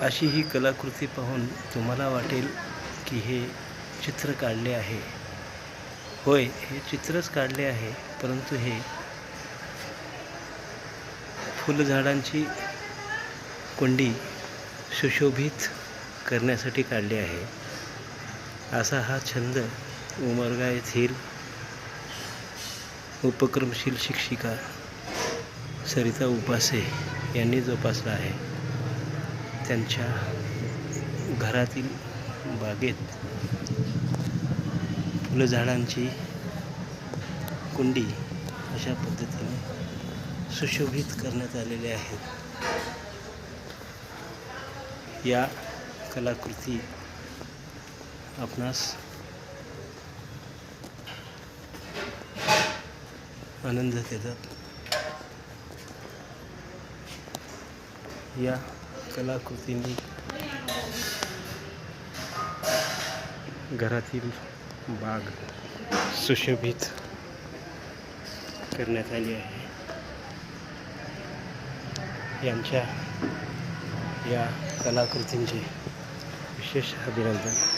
अशी ही कलाकृती पाहून तुम्हाला वाटेल की हे चित्र काढले आहे. होय, हे चित्रच काढले आहे, परंतु हे फुलझाडांची कुंडी सुशोभित करण्यासाठी काढली आहे. असा हा छंद उमरगा येथील उपक्रमशील शिक्षिका सरिता उपासे यांनी जोपासला आहे. त्यांच्या घरातील बागेत फुलझाडांची कुंडी अशा पद्धतीने सुशोभित करण्यात आलेले आहेत. या कलाकृती आपणास आनंद देतात. या कलाकृतींनी घरातील बाग सुशोभित करण्यात आली आहे. यांच्या या कलाकृतींचे विशेष अभिनंदन.